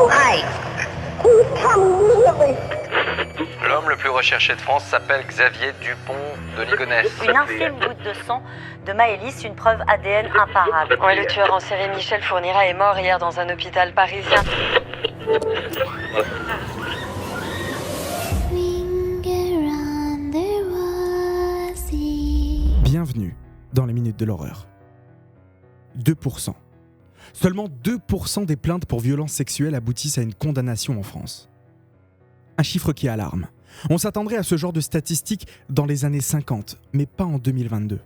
Why? Can you tell me immediately? L'homme le plus recherché de France s'appelle Xavier Dupont de Ligonnès. Une infime goutte de sang de Maëlys, une preuve ADN imparable. Ouais, le tueur en série Michel Fournira est mort hier dans un hôpital parisien. Bienvenue dans les Minutes de l'Horreur. 2%. Seulement 2% des plaintes pour violences sexuelles aboutissent à une condamnation en France. Un chiffre qui alarme. On s'attendrait à ce genre de statistiques dans les années 50, mais pas en 2022.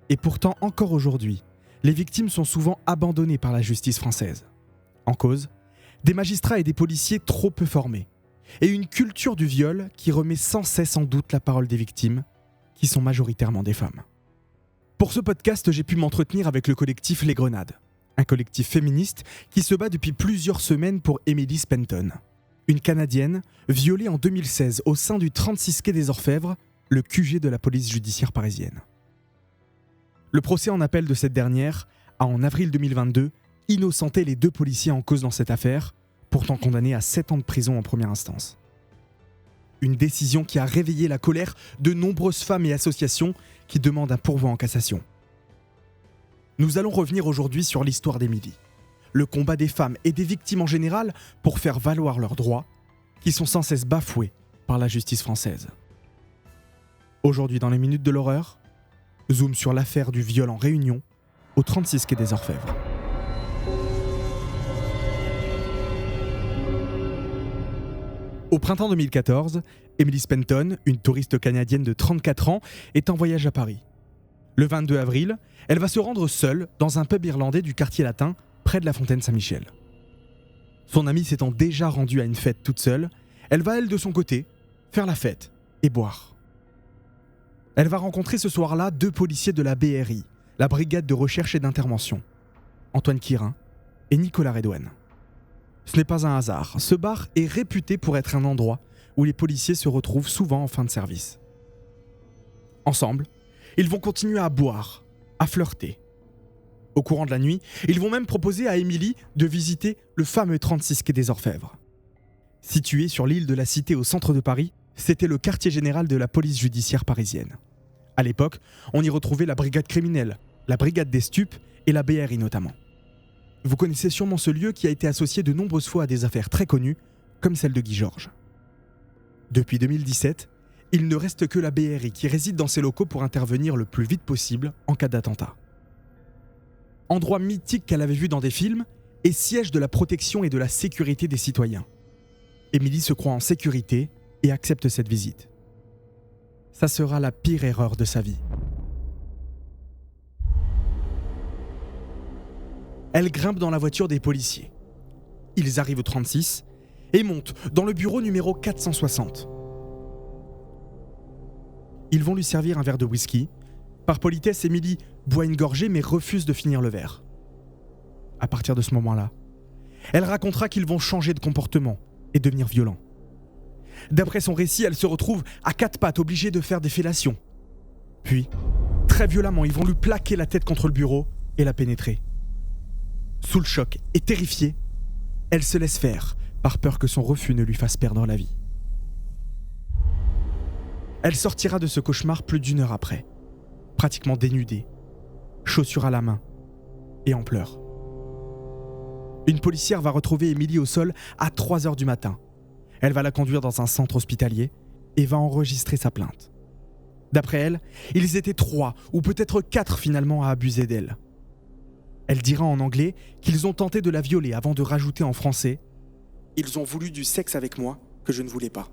Et pourtant, encore aujourd'hui, les victimes sont souvent abandonnées par la justice française. En cause, des magistrats et des policiers trop peu formés, et une culture du viol qui remet sans cesse en doute la parole des victimes, qui sont majoritairement des femmes. Pour ce podcast, j'ai pu m'entretenir avec le collectif Les Grenades, un collectif féministe qui se bat depuis plusieurs semaines pour Emily Spenton, une Canadienne violée en 2016 au sein du 36 quai des Orfèvres, le QG de la police judiciaire parisienne. Le procès en appel de cette dernière a, en avril 2022, innocenté les 2 policiers en cause dans cette affaire, pourtant condamnés à 7 ans de prison en première instance. Une décision qui a réveillé la colère de nombreuses femmes et associations qui demandent un pourvoi en cassation. Nous allons revenir aujourd'hui sur l'histoire d'Emily, le combat des femmes et des victimes en général pour faire valoir leurs droits, qui sont sans cesse bafoués par la justice française. Aujourd'hui dans les Minutes de l'Horreur, zoom sur l'affaire du viol en Réunion, au 36 quai des Orfèvres. Au printemps 2014, Emily Spenton, une touriste canadienne de 34 ans, est en voyage à Paris. Le 22 avril, elle va se rendre seule dans un pub irlandais du quartier latin, près de la fontaine Saint-Michel. Son amie s'étant déjà rendue à une fête toute seule, elle va, elle, de son côté, faire la fête et boire. Elle va rencontrer ce soir-là 2 policiers de la BRI, la Brigade de Recherche et d'Intervention, Antoine Quirin et Nicolas Redouane. Ce n'est pas un hasard, ce bar est réputé pour être un endroit où les policiers se retrouvent souvent en fin de service. Ensemble, ils vont continuer à boire, à flirter. Au courant de la nuit, ils vont même proposer à Emily de visiter le fameux 36 quai des Orfèvres. Situé sur l'île de la Cité au centre de Paris, c'était le quartier général de la police judiciaire parisienne. À l'époque, on y retrouvait la brigade criminelle, la brigade des stupes et la BRI notamment. Vous connaissez sûrement ce lieu qui a été associé de nombreuses fois à des affaires très connues, comme celle de Guy Georges. Depuis 2017, il ne reste que la BRI qui réside dans ses locaux pour intervenir le plus vite possible en cas d'attentat. Endroit mythique qu'elle avait vu dans des films et siège de la protection et de la sécurité des citoyens. Emily se croit en sécurité et accepte cette visite. Ça sera la pire erreur de sa vie. Elle grimpe dans la voiture des policiers. Ils arrivent au 36 et montent dans le bureau numéro 460. Ils vont lui servir un verre de whisky. Par politesse, Emily boit une gorgée mais refuse de finir le verre. À partir de ce moment-là, elle racontera qu'ils vont changer de comportement et devenir violents. D'après son récit, elle se retrouve à 4 pattes, obligée de faire des fellations. Puis, très violemment, ils vont lui plaquer la tête contre le bureau et la pénétrer. Sous le choc et terrifiée, elle se laisse faire, par peur que son refus ne lui fasse perdre la vie. Elle sortira de ce cauchemar plus d'1 heure après, pratiquement dénudée, chaussures à la main et en pleurs. Une policière va retrouver Emily au sol à 3 heures du matin. Elle va la conduire dans un centre hospitalier et va enregistrer sa plainte. D'après elle, ils étaient 3 ou peut-être 4 finalement à abuser d'elle. Elle dira en anglais qu'ils ont tenté de la violer avant de rajouter en français « Ils ont voulu du sexe avec moi que je ne voulais pas ».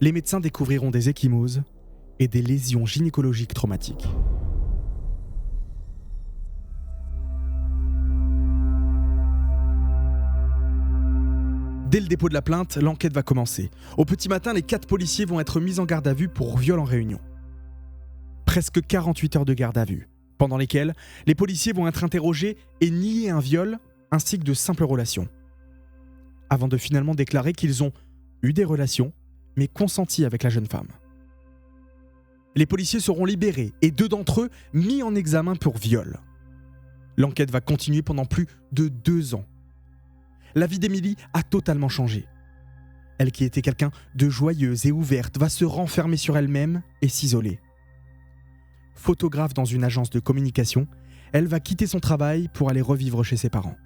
Les médecins découvriront des ecchymoses et des lésions gynécologiques traumatiques. Dès le dépôt de la plainte, l'enquête va commencer. Au petit matin, les 4 policiers vont être mis en garde à vue pour viol en Réunion. Presque 48 heures de garde à vue, pendant lesquelles les policiers vont être interrogés et nier un viol ainsi que de simples relations. Avant de finalement déclarer qu'ils ont eu des relations, mais consenties avec la jeune femme. Les policiers seront libérés et 2 d'entre eux mis en examen pour viol. L'enquête va continuer pendant plus de 2 ans. la vie d'Émilie a totalement changé. Elle qui était quelqu'un de joyeuse et ouverte va se renfermer sur elle-même et s'isoler. Photographe dans une agence de communication, elle va quitter son travail pour aller revivre chez ses parents.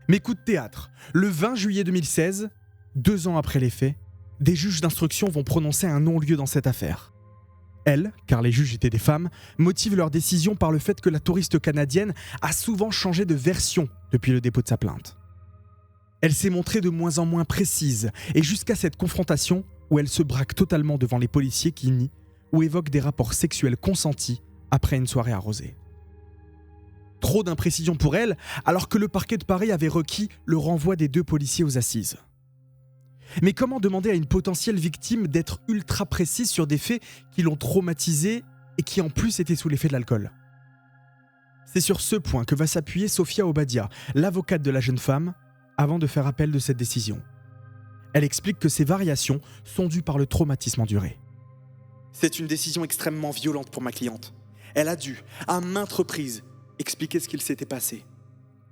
Mais coup de théâtre, le 20 juillet 2016, 2 ans après les faits, des juges d'instruction vont prononcer un non-lieu dans cette affaire. Elles, car les juges étaient des femmes, motivent leur décision par le fait que la touriste canadienne a souvent changé de version depuis le dépôt de sa plainte. Elle s'est montrée de moins en moins précise, et jusqu'à cette confrontation où elle se braque totalement devant les policiers qui nient ou évoquent des rapports sexuels consentis après une soirée arrosée. Trop d'imprécisions pour elle, alors que le parquet de Paris avait requis le renvoi des 2 policiers aux assises. Mais comment demander à une potentielle victime d'être ultra précise sur des faits qui l'ont traumatisée et qui en plus étaient sous l'effet de l'alcool ? C'est sur ce point que va s'appuyer Sophia Obadia, l'avocate de la jeune femme, avant de faire appel de cette décision. Elle explique que ces variations sont dues par le traumatisme enduré. C'est une décision extrêmement violente pour ma cliente. Elle a dû, à maintes reprises, expliquer ce qu'il s'était passé.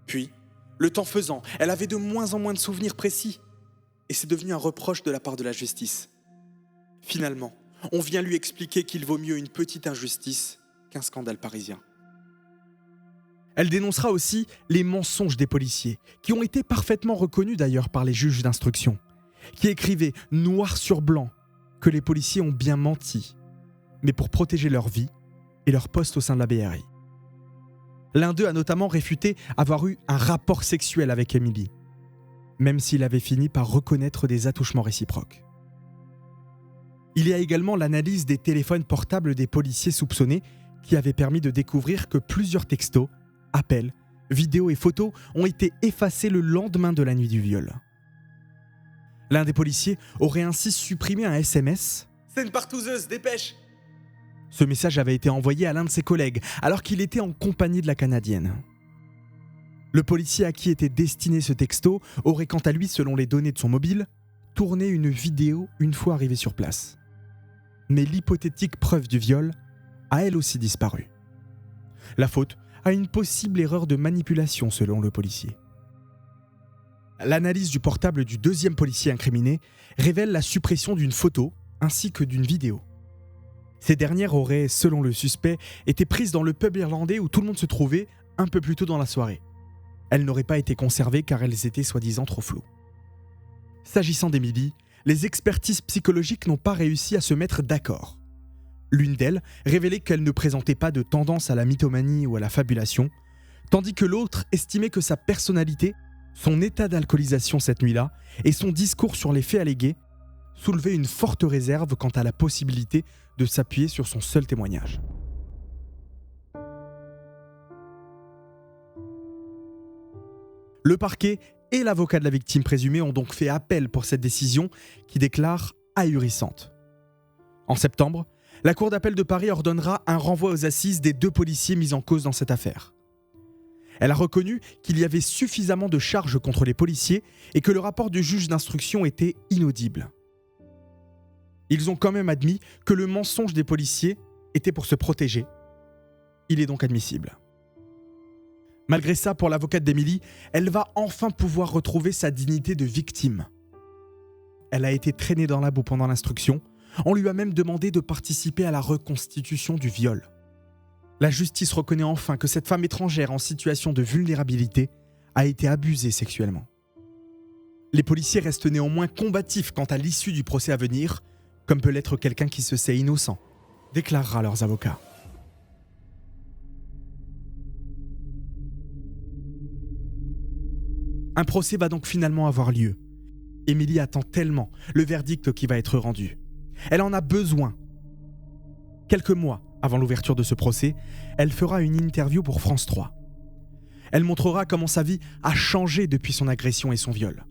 Puis, le temps faisant, elle avait de moins en moins de souvenirs précis. Et c'est devenu un reproche de la part de la justice. Finalement, on vient lui expliquer qu'il vaut mieux une petite injustice qu'un scandale parisien. Elle dénoncera aussi les mensonges des policiers, qui ont été parfaitement reconnus d'ailleurs par les juges d'instruction, qui écrivaient noir sur blanc que les policiers ont bien menti, mais pour protéger leur vie et leur poste au sein de la BRI. L'un d'eux a notamment réfuté avoir eu un rapport sexuel avec Émilie, même s'il avait fini par reconnaître des attouchements réciproques. Il y a également l'analyse des téléphones portables des policiers soupçonnés qui avait permis de découvrir que plusieurs textos, appels, vidéos et photos ont été effacés le lendemain de la nuit du viol. L'un des policiers aurait ainsi supprimé un SMS. « C'est une partouzeuse, dépêche !» Ce message avait été envoyé à l'un de ses collègues alors qu'il était en compagnie de la Canadienne. Le policier à qui était destiné ce texto aurait quant à lui, selon les données de son mobile, tourné une vidéo une fois arrivé sur place. Mais l'hypothétique preuve du viol a elle aussi disparu. La faute à une possible erreur de manipulation selon le policier. L'analyse du portable du 2e policier incriminé révèle la suppression d'une photo ainsi que d'une vidéo. Ces dernières auraient, selon le suspect, été prises dans le pub irlandais où tout le monde se trouvait un peu plus tôt dans la soirée. Elles n'auraient pas été conservées car elles étaient soi-disant trop floues. S'agissant d'Émilie, les expertises psychologiques n'ont pas réussi à se mettre d'accord. L'une d'elles révélait qu'elle ne présentait pas de tendance à la mythomanie ou à la fabulation, tandis que l'autre estimait que sa personnalité, son état d'alcoolisation cette nuit-là et son discours sur les faits allégués soulevaient une forte réserve quant à la possibilité de s'appuyer sur son seul témoignage. Le parquet et l'avocat de la victime présumée ont donc fait appel pour cette décision qui déclare ahurissante. En septembre, la Cour d'appel de Paris ordonnera un renvoi aux assises des 2 policiers mis en cause dans cette affaire. Elle a reconnu qu'il y avait suffisamment de charges contre les policiers et que le rapport du juge d'instruction était inaudible. Ils ont quand même admis que le mensonge des policiers était pour se protéger. Il est donc admissible. Malgré ça, pour l'avocate d'Émilie, elle va enfin pouvoir retrouver sa dignité de victime. Elle a été traînée dans la boue pendant l'instruction. On lui a même demandé de participer à la reconstitution du viol. La justice reconnaît enfin que cette femme étrangère en situation de vulnérabilité a été abusée sexuellement. Les policiers restent néanmoins combatifs quant à l'issue du procès à venir, comme peut l'être quelqu'un qui se sait innocent, déclarera leurs avocats. Un procès va donc finalement avoir lieu. Émilie attend tellement le verdict qui va être rendu. Elle en a besoin. Quelques mois avant l'ouverture de ce procès, elle fera une interview pour France 3. Elle montrera comment sa vie a changé depuis son agression et son viol.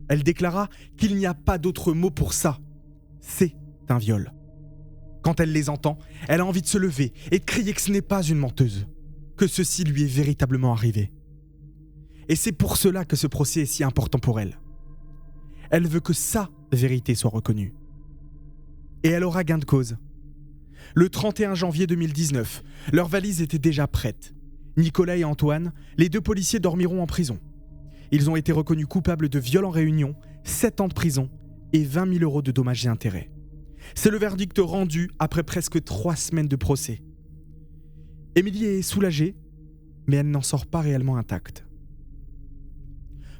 Elle déclara qu'il n'y a pas d'autre mot pour ça. C'est un viol. Quand elle les entend, elle a envie de se lever et de crier que ce n'est pas une menteuse, que ceci lui est véritablement arrivé. Et c'est pour cela que ce procès est si important pour elle. Elle veut que sa vérité soit reconnue. Et elle aura gain de cause. Le 31 janvier 2019, leurs valises étaient déjà prêtes. Nicolas et Antoine, les 2 policiers dormiront en prison. Ils ont été reconnus coupables de viol en réunion, 7 ans de prison et 20 000 € de dommages et intérêts. C'est le verdict rendu après presque 3 semaines de procès. Émilie est soulagée, mais elle n'en sort pas réellement intacte.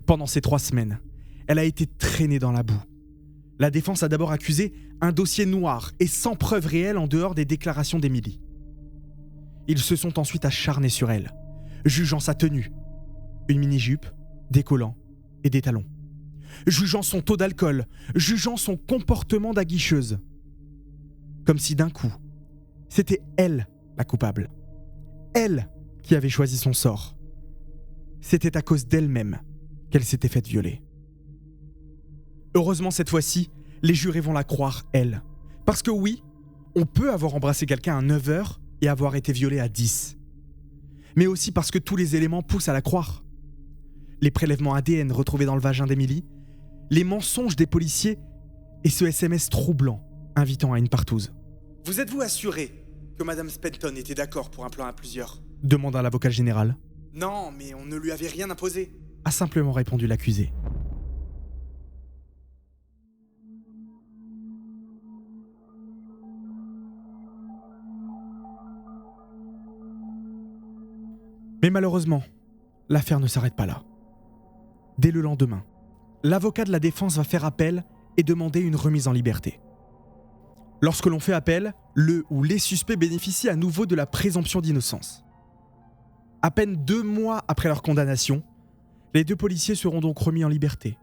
Pendant ces 3 semaines, elle a été traînée dans la boue. La défense a d'abord accusé un dossier noir et sans preuve réelle en dehors des déclarations d'Émilie. Ils se sont ensuite acharnés sur elle, jugeant sa tenue, une mini-jupe, des collants et des talons, jugeant son taux d'alcool, jugeant son comportement d'aguicheuse. Comme si d'un coup, c'était elle la coupable. Elle qui avait choisi son sort. C'était à cause d'elle-même qu'elle s'était faite violer. Heureusement, cette fois-ci, les jurés vont la croire, elle. Parce que oui, on peut avoir embrassé quelqu'un à 9h et avoir été violé à 10. Mais aussi parce que tous les éléments poussent à la croire. Les prélèvements ADN retrouvés dans le vagin d'Émilie, les mensonges des policiers et ce SMS troublant invitant à une partouze. « Vous êtes-vous assuré que Madame Spenton était d'accord pour un plan à plusieurs ?» demanda l'avocat général. « Non, mais on ne lui avait rien imposé », a simplement répondu l'accusé. Mais malheureusement, l'affaire ne s'arrête pas là. Dès le lendemain, l'avocat de la défense va faire appel et demander une remise en liberté. Lorsque l'on fait appel, le ou les suspects bénéficient à nouveau de la présomption d'innocence. À peine 2 mois après leur condamnation, les 2 policiers seront donc remis en liberté.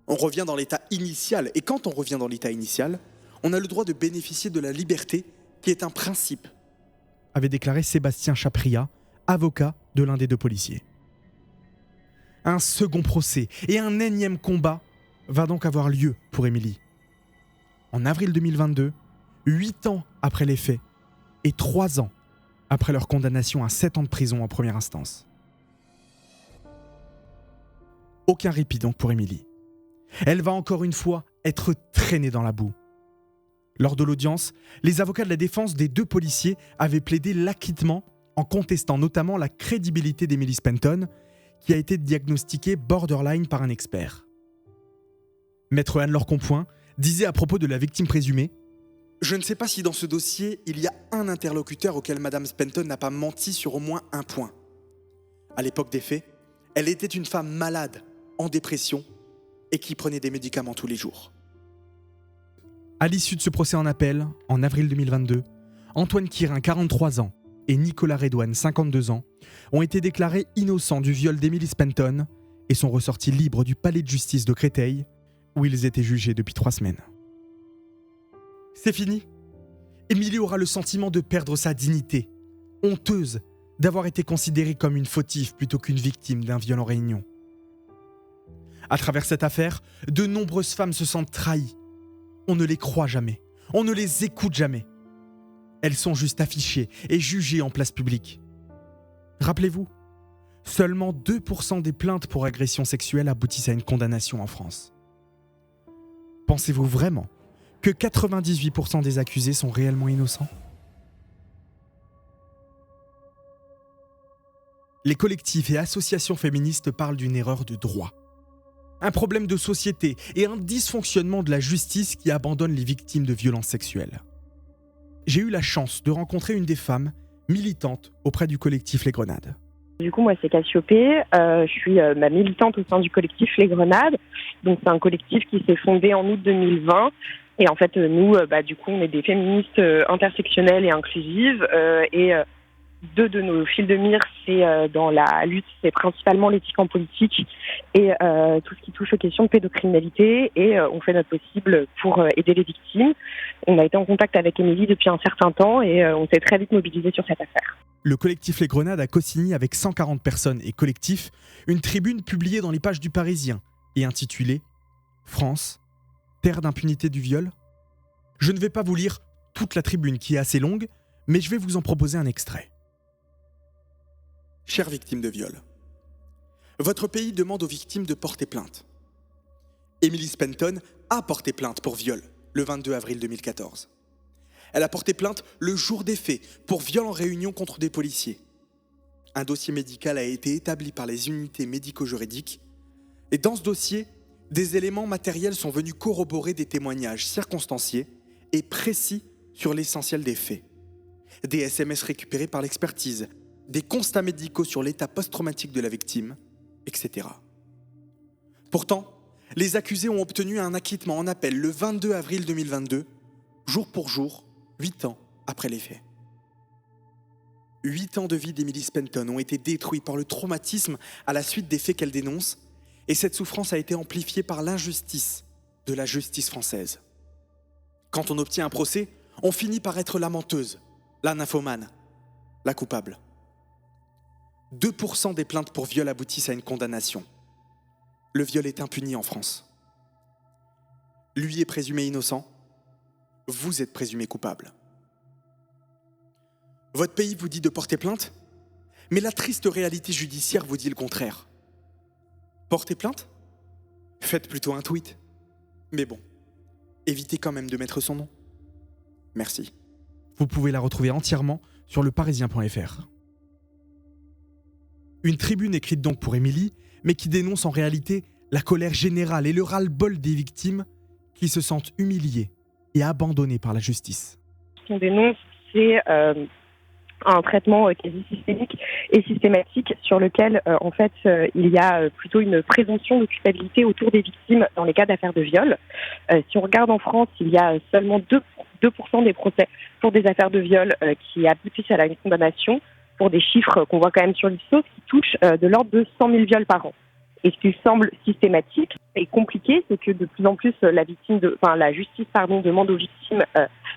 On revient dans l'état initial, et quand on revient dans l'état initial, on a le droit de bénéficier de la liberté, qui est un principe, avait déclaré Sébastien Chapria, avocat de l'un des 2 policiers. Un second procès et un énième combat va donc avoir lieu pour Émilie. En avril 2022, 8 ans après les faits et 3 ans après leur condamnation à 7 ans de prison en première instance. Aucun répit donc pour Émilie. Elle va encore une fois être traînée dans la boue. Lors de l'audience, les avocats de la défense des 2 policiers avaient plaidé l'acquittement en contestant notamment la crédibilité d'Émilie Spenton, qui a été diagnostiquée borderline par un expert. Maître Anne-Laure Compoint disait à propos de la victime présumée « Je ne sais pas si dans ce dossier, il y a un interlocuteur auquel Madame Spenton n'a pas menti sur au moins un point. À l'époque des faits, elle était une femme malade, en dépression, et qui prenait des médicaments tous les jours. » À l'issue de ce procès en appel, en avril 2022, Antoine Quirin, 43 ans, et Nicolas Redouane, 52 ans, ont été déclarés innocents du viol d'Émilie Spenton et sont ressortis libres du palais de justice de Créteil, où ils étaient jugés depuis 3 semaines. C'est fini. Émilie aura le sentiment de perdre sa dignité, honteuse d'avoir été considérée comme une fautive plutôt qu'une victime d'un viol en réunion. À travers cette affaire, de nombreuses femmes se sentent trahies. On ne les croit jamais, on ne les écoute jamais. Elles sont juste affichées et jugées en place publique. Rappelez-vous, seulement 2% des plaintes pour agression sexuelle aboutissent à une condamnation en France. Pensez-vous vraiment que 98% des accusés sont réellement innocents ? Les collectifs et associations féministes parlent d'une erreur de droit. Un problème de société et un dysfonctionnement de la justice qui abandonne les victimes de violences sexuelles. J'ai eu la chance de rencontrer une des femmes militantes auprès du collectif Les Grenades. Du coup, moi, c'est Cassiopée. Je suis militante au sein du collectif Les Grenades. Donc, c'est un collectif qui s'est fondé en août 2020. Et en fait, nous, du coup, on est des féministes intersectionnelles et inclusives. Et 2 de nos fils de mire, c'est dans la lutte, c'est principalement l'éthique en politique et tout ce qui touche aux questions de pédocriminalité. Et on fait notre possible pour aider les victimes. On a été en contact avec Émilie depuis un certain temps et on s'est très vite mobilisé sur cette affaire. Le collectif Les Grenades a co-signé avec 140 personnes et collectifs une tribune publiée dans les pages du Parisien et intitulée « France, terre d'impunité du viol ». Je ne vais pas vous lire toute la tribune qui est assez longue, mais je vais vous en proposer un extrait. Chères victimes de viol, votre pays demande aux victimes de porter plainte. Émilie Spenton a porté plainte pour viol le 22 avril 2014. Elle a porté plainte le jour des faits pour viol en réunion contre des policiers. Un dossier médical a été établi par les unités médico-juridiques et dans ce dossier, des éléments matériels sont venus corroborer des témoignages circonstanciés et précis sur l'essentiel des faits. Des SMS récupérés par l'expertise, des constats médicaux sur l'état post-traumatique de la victime, etc. Pourtant, les accusés ont obtenu un acquittement en appel le 22 avril 2022, jour pour jour, 8 ans après les faits. 8 ans de vie d'Emily Spenton ont été détruits par le traumatisme à la suite des faits qu'elle dénonce, et cette souffrance a été amplifiée par l'injustice de la justice française. Quand on obtient un procès, on finit par être la menteuse, la nymphomane, la coupable. 2% des plaintes pour viol aboutissent à une condamnation. Le viol est impuni en France. Lui est présumé innocent, vous êtes présumé coupable. Votre pays vous dit de porter plainte, mais la triste réalité judiciaire vous dit le contraire. Portez plainte ? Faites plutôt un tweet. Mais bon, évitez quand même de mettre son nom. Merci. Vous pouvez la retrouver entièrement sur leparisien.fr. Une tribune écrite donc pour Émilie, mais qui dénonce en réalité la colère générale et le ras-le-bol des victimes qui se sentent humiliées et abandonnées par la justice. Ce qu'on dénonce, c'est un traitement quasi systémique et systématique sur lequel, il y a plutôt une présomption de culpabilité autour des victimes dans les cas d'affaires de viol. Si on regarde en France, il y a seulement 2% des procès pour des affaires de viol qui aboutissent à une condamnation, pour des chiffres qu'on voit quand même sur l'ISO, qui touchent de l'ordre de 100 000 viols par an. Et ce qui semble systématique et compliqué, c'est que de plus en plus la justice demande aux victimes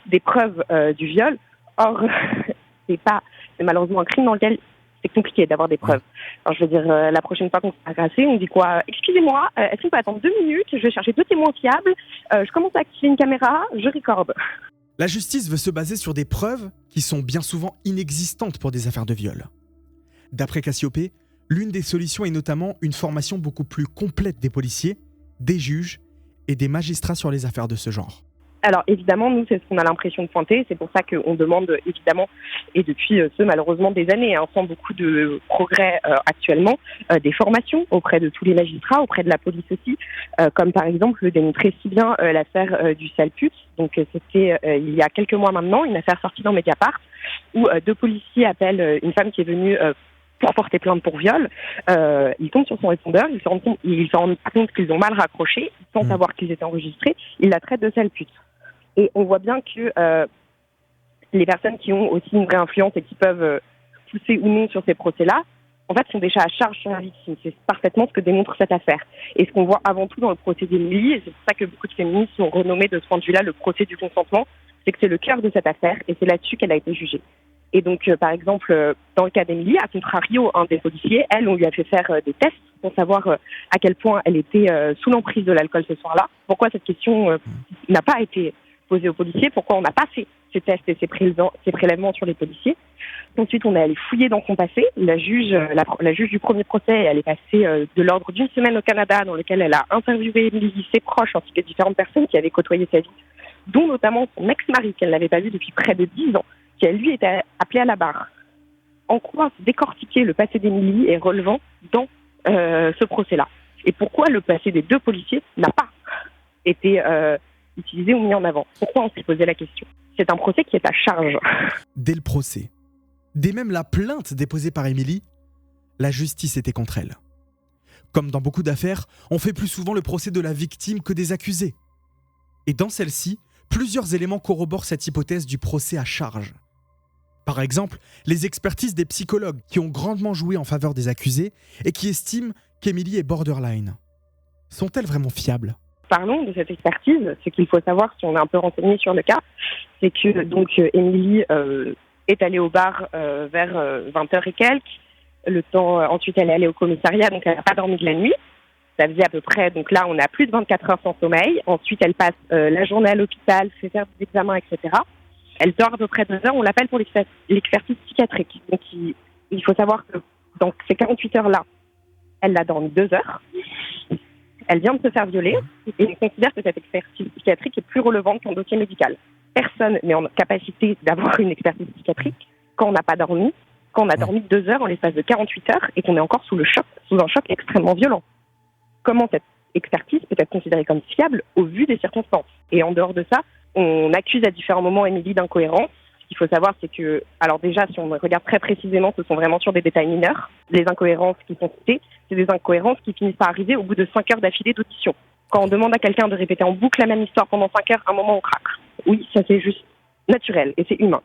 des preuves du viol. Or, c'est malheureusement un crime dans lequel c'est compliqué d'avoir des preuves. Alors, je veux dire, la prochaine fois qu'on sera agressé, on dit quoi ? Excusez-moi, est-ce qu'on peut attendre 2 minutes ? Je vais chercher 2 témoins fiables. Je commence à activer une caméra, je recorde. La justice veut se baser sur des preuves qui sont bien souvent inexistantes pour des affaires de viol. D'après Cassiopée, l'une des solutions est notamment une formation beaucoup plus complète des policiers, des juges et des magistrats sur les affaires de ce genre. Alors évidemment, nous, c'est ce qu'on a l'impression de pointer. C'est pour ça qu'on demande évidemment, et depuis malheureusement des années, sans beaucoup de progrès actuellement, des formations auprès de tous les magistrats, auprès de la police aussi, comme par exemple le démontrait si bien l'affaire du Salput. Donc c'était il y a quelques mois maintenant, une affaire sortie dans Mediapart, où 2 policiers appellent une femme qui est venue pour porter plainte pour viol. Ils tombent sur son répondeur, ils se rendent compte qu'ils ont mal raccroché, sans savoir qu'ils étaient enregistrés, ils la traitent de Salput. Et on voit bien que les personnes qui ont aussi une vraie influence et qui peuvent pousser ou non sur ces procès-là, en fait, sont déjà à charge sur la victime. C'est parfaitement ce que démontre cette affaire. Et ce qu'on voit avant tout dans le procès d'Émilie, et c'est pour ça que beaucoup de féministes sont renommés de ce point de vue-là le procès du consentement, c'est que c'est le cœur de cette affaire et c'est là-dessus qu'elle a été jugée. Et donc, par exemple, dans le cas d'Émilie, à contrario, un des policiers, on lui a fait faire des tests pour savoir à quel point elle était sous l'emprise de l'alcool ce soir-là. Pourquoi cette question n'a pas été posée aux policiers, pourquoi on n'a pas fait ces tests et ces prélèvements sur les policiers. Ensuite, on est allé fouiller dans son passé. La juge du premier procès, elle est passée de l'ordre d'une semaine au Canada, dans lequel elle a interviewé Émilie, ses proches, ainsi que différentes personnes qui avaient côtoyé sa vie, dont notamment son ex-mari, qu'elle n'avait pas vu depuis près de 10 ans, qui, lui, était appelé à la barre. En quoi décortiquer le passé d'Émilie est relevant dans ce procès-là ? Et pourquoi le passé des 2 policiers n'a pas été utilisé ou mis en avant ? Pourquoi on s'est posé la question ? C'est un procès qui est à charge. Dès le procès, dès même la plainte déposée par Émilie, la justice était contre elle. Comme dans beaucoup d'affaires, on fait plus souvent le procès de la victime que des accusés. Et dans celle-ci, plusieurs éléments corroborent cette hypothèse du procès à charge. Par exemple, les expertises des psychologues qui ont grandement joué en faveur des accusés et qui estiment qu'Émilie est borderline. Sont-elles vraiment fiables ? Parlons de cette expertise. Ce qu'il faut savoir, si on est un peu renseigné sur le cas, c'est que donc Émilie est allée au bar vers 20h et quelques. Ensuite, elle est allée au commissariat, donc elle n'a pas dormi de la nuit. Ça faisait à peu près, donc là, on a plus de 24 heures sans sommeil. Ensuite, elle passe la journée à l'hôpital, fait faire des examens, etc. Elle dort à peu près 2 heures. On l'appelle pour l'expertise psychiatrique. Donc, il faut savoir que dans ces 48 heures-là, elle a dormi 2 heures. Elle vient de se faire violer et on considère que cette expertise psychiatrique est plus relevante qu'un dossier médical. Personne n'est en capacité d'avoir une expertise psychiatrique quand on n'a pas dormi quand on a dormi 2 heures en l'espace de 48 heures et qu'on est encore sous un choc extrêmement violent. Comment cette expertise peut être considérée comme fiable au vu des circonstances? Et en dehors de ça, on accuse à différents moments Émilie d'incohérence. Ce qu'il faut savoir, c'est que, alors déjà, si on regarde très précisément, ce sont vraiment sur des détails mineurs. Les incohérences qui sont citées, c'est des incohérences qui finissent par arriver au bout de 5 heures d'affilée d'audition. Quand on demande à quelqu'un de répéter en boucle la même histoire pendant 5 heures, à un moment on craque. Oui, ça c'est juste naturel et c'est humain.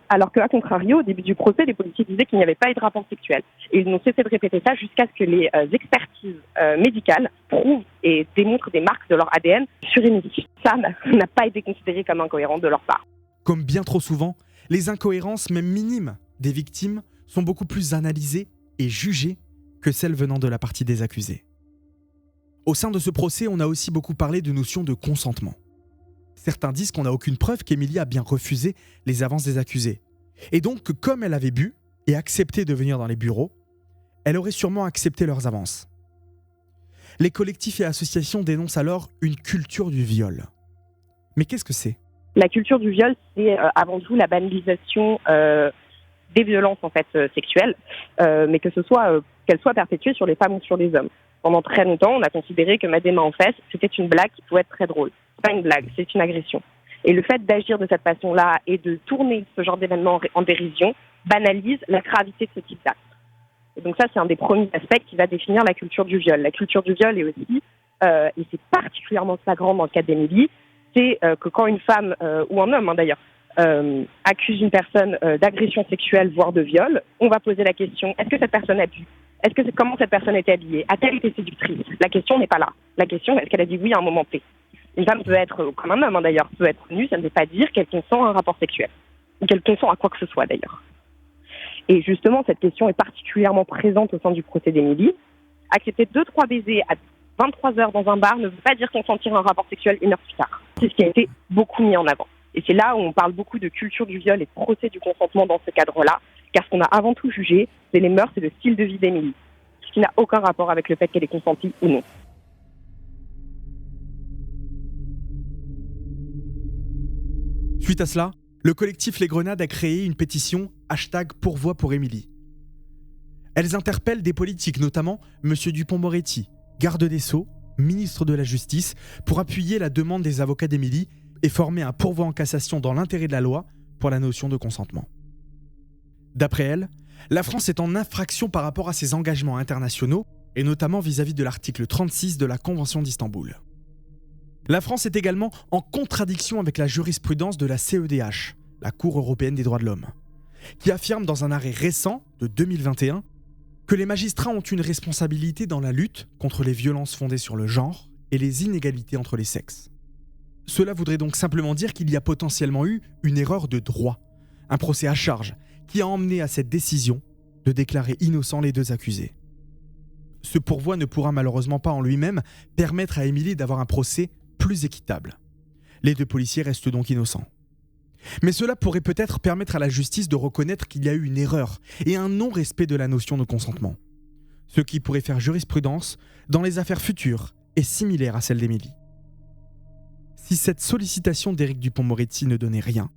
Alors qu'à contrario, au début du procès, les policiers disaient qu'il n'y avait pas eu de rapport sexuel. Et ils n'ont cessé de répéter ça jusqu'à ce que les expertises médicales prouvent et démontrent des marques de leur ADN sur Émilie. Ça n'a pas été considéré comme incohérent de leur part. Comme bien trop souvent, les incohérences, même minimes, des victimes sont beaucoup plus analysées et jugées que celles venant de la partie des accusés. Au sein de ce procès, on a aussi beaucoup parlé de notion de consentement. Certains disent qu'on n'a aucune preuve qu'Émilie a bien refusé les avances des accusés. Et donc que comme elle avait bu et accepté de venir dans les bureaux, elle aurait sûrement accepté leurs avances. Les collectifs et associations dénoncent alors une culture du viol. Mais qu'est-ce que c'est ? La culture du viol, c'est avant tout la banalisation des violences sexuelles, mais que qu'elles soient perpétuées sur les femmes ou sur les hommes. Pendant très longtemps, on a considéré que mettre des mains en fesses, c'était une blague qui pouvait être très drôle. C'est pas une blague, c'est une agression. Et le fait d'agir de cette façon-là et de tourner ce genre d'événement en dérision banalise la gravité de ce type d'acte. Et donc ça, c'est un des premiers aspects qui va définir la culture du viol. La culture du viol est aussi, et c'est particulièrement flagrant dans le cas d'Émilie, c'est que quand une femme, ou un homme d'ailleurs, accuse une personne d'agression sexuelle, voire de viol, on va poser la question, est-ce que cette personne a bu ? Comment cette personne était habillée ? A-t-elle été séductrice ? La question n'est pas là. La question, est-ce qu'elle a dit oui à un moment T ? Une femme peut être, comme un homme d'ailleurs, peut être nue, ça ne veut pas dire qu'elle consent à un rapport sexuel. Ou qu'elle consent à quoi que ce soit d'ailleurs. Et justement, cette question est particulièrement présente au sein du procès d'Émilie. Accepter 2-3 baisers à 23 heures dans un bar ne veut pas dire consentir à un rapport sexuel 1 heure plus tard. C'est ce qui a été beaucoup mis en avant. Et c'est là où on parle beaucoup de culture du viol et de procès du consentement dans ce cadre-là, car ce qu'on a avant tout jugé, c'est les mœurs et le style de vie d'Émilie, ce qui n'a aucun rapport avec le fait qu'elle ait consenti ou non. Suite à cela, le collectif Les Grenades a créé une pétition #pourvoi pour Émilie. Elles interpellent des politiques, notamment M. Dupond-Moretti, garde des Sceaux, ministre de la Justice, pour appuyer la demande des avocats d'Émilie et former un pourvoi en cassation dans l'intérêt de la loi pour la notion de consentement. D'après elle, la France est en infraction par rapport à ses engagements internationaux, et notamment vis-à-vis de l'article 36 de la Convention d'Istanbul. La France est également en contradiction avec la jurisprudence de la CEDH, la Cour européenne des droits de l'homme, qui affirme dans un arrêt récent de 2021 que les magistrats ont une responsabilité dans la lutte contre les violences fondées sur le genre et les inégalités entre les sexes. Cela voudrait donc simplement dire qu'il y a potentiellement eu une erreur de droit, un procès à charge, qui a emmené à cette décision de déclarer innocents les 2 accusés. Ce pourvoi ne pourra malheureusement pas en lui-même permettre à Émilie d'avoir un procès plus équitable. Les 2 policiers restent donc innocents. Mais cela pourrait peut-être permettre à la justice de reconnaître qu'il y a eu une erreur et un non-respect de la notion de consentement. Ce qui pourrait faire jurisprudence dans les affaires futures et similaires à celle d'Émilie. Si cette sollicitation d'Éric Dupond-Moretti ne donnait rien,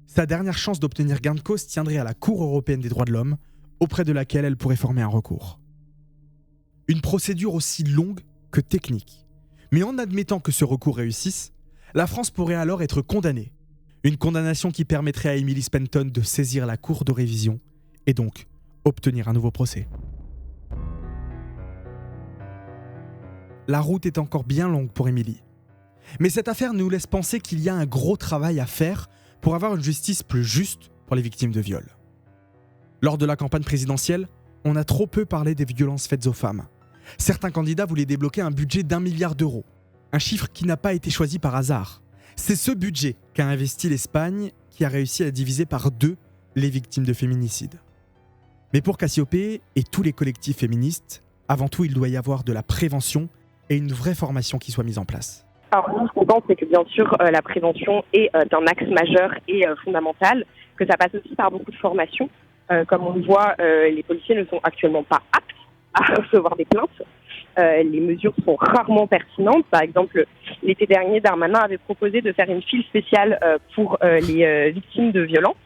sa dernière chance d'obtenir gain de cause tiendrait à la Cour européenne des droits de l'homme, auprès de laquelle elle pourrait former un recours. Une procédure aussi longue que technique. Mais en admettant que ce recours réussisse, la France pourrait alors être condamnée. Une condamnation qui permettrait à Emily Spenton de saisir la Cour de révision et donc obtenir un nouveau procès. La route est encore bien longue pour Émilie. Mais cette affaire nous laisse penser qu'il y a un gros travail à faire pour avoir une justice plus juste pour les victimes de viol. Lors de la campagne présidentielle, on a trop peu parlé des violences faites aux femmes. Certains candidats voulaient débloquer un budget d'1 milliard d'euros, un chiffre qui n'a pas été choisi par hasard. C'est ce budget qu'a investi l'Espagne qui a réussi à diviser par 2 les victimes de féminicide. Mais pour Cassiopée et tous les collectifs féministes, avant tout, il doit y avoir de la prévention et une vraie formation qui soit mise en place. Alors, nous, ce qu'on pense, c'est que bien sûr, la prévention est un axe majeur et fondamental, que ça passe aussi par beaucoup de formation. Comme on le voit, les policiers ne sont actuellement pas aptes à recevoir des plaintes. Les mesures sont rarement pertinentes. Par exemple, l'été dernier, Darmanin avait proposé de faire une file spéciale pour les victimes de violences.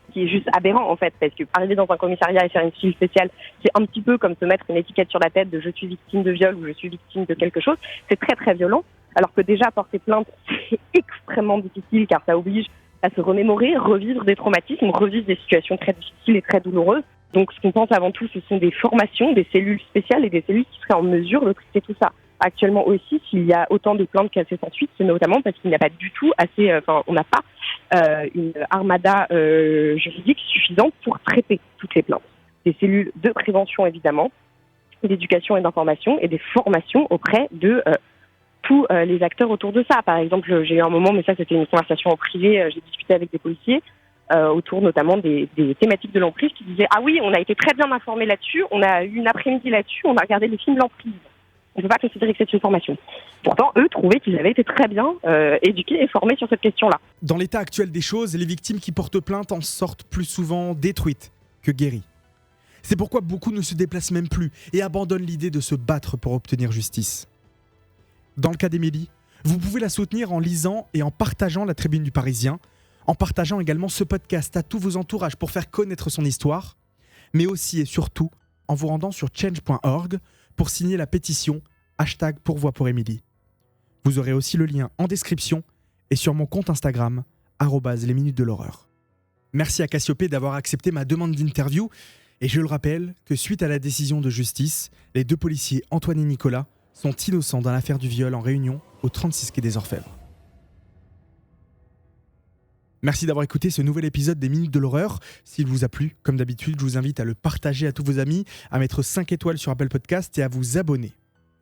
qui est juste aberrant en fait, parce que arriver dans un commissariat et faire une file spéciale, c'est un petit peu comme se mettre une étiquette sur la tête de je suis victime de viol ou je suis victime de quelque chose. C'est très très violent, alors que déjà porter plainte, c'est extrêmement difficile car ça oblige à se remémorer, revivre des traumatismes, revivre des situations très difficiles et très douloureuses. Donc ce qu'on pense avant tout, ce sont des formations, des cellules spéciales et des cellules qui seraient en mesure de traiter tout ça. Actuellement aussi, s'il y a autant de plaintes qu'assez sans suite, c'est notamment parce qu'il n'y a pas du tout assez, on n'a pas une armada juridique suffisante pour traiter toutes les plaintes. Des cellules de prévention évidemment, d'éducation et d'information et des formations auprès de tous les acteurs autour de ça. Par exemple, j'ai eu un moment, mais ça c'était une conversation en privé, j'ai discuté avec des policiers autour notamment des thématiques de l'emprise qui disaient « Ah oui, on a été très bien informés là-dessus, on a eu une après-midi là-dessus, on a regardé les films l'emprise. » On ne peut pas considérer que c'est une formation. Pourtant, eux trouvaient qu'ils avaient été très bien éduqués et formés sur cette question-là. Dans l'état actuel des choses, les victimes qui portent plainte en sortent plus souvent détruites que guéries. C'est pourquoi beaucoup ne se déplacent même plus et abandonnent l'idée de se battre pour obtenir justice. Dans le cas d'Émilie, vous pouvez la soutenir en lisant et en partageant la Tribune du Parisien, en partageant également ce podcast à tous vos entourages pour faire connaître son histoire, mais aussi et surtout en vous rendant sur change.org pour signer la pétition #pourvoi pour Émilie. Vous aurez aussi le lien en description et sur mon compte Instagram @lesminutesdel'horreur. Merci à Cassiopée d'avoir accepté ma demande d'interview et je le rappelle que suite à la décision de justice, les 2 policiers Antoine et Nicolas sont innocents dans l'affaire du viol en Réunion au 36 quai des Orfèvres. Merci d'avoir écouté ce nouvel épisode des Minutes de l'Horreur. S'il vous a plu, comme d'habitude, je vous invite à le partager à tous vos amis, à mettre 5 étoiles sur Apple Podcast et à vous abonner.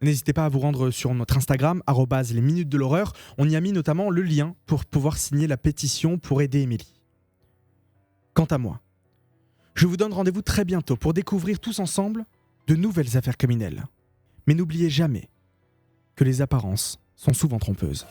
N'hésitez pas à vous rendre sur notre Instagram, @lesminutesdel'horreur. On y a mis notamment le lien pour pouvoir signer la pétition pour aider Émilie. Quant à moi, je vous donne rendez-vous très bientôt pour découvrir tous ensemble de nouvelles affaires criminelles. Mais n'oubliez jamais que les apparences sont souvent trompeuses.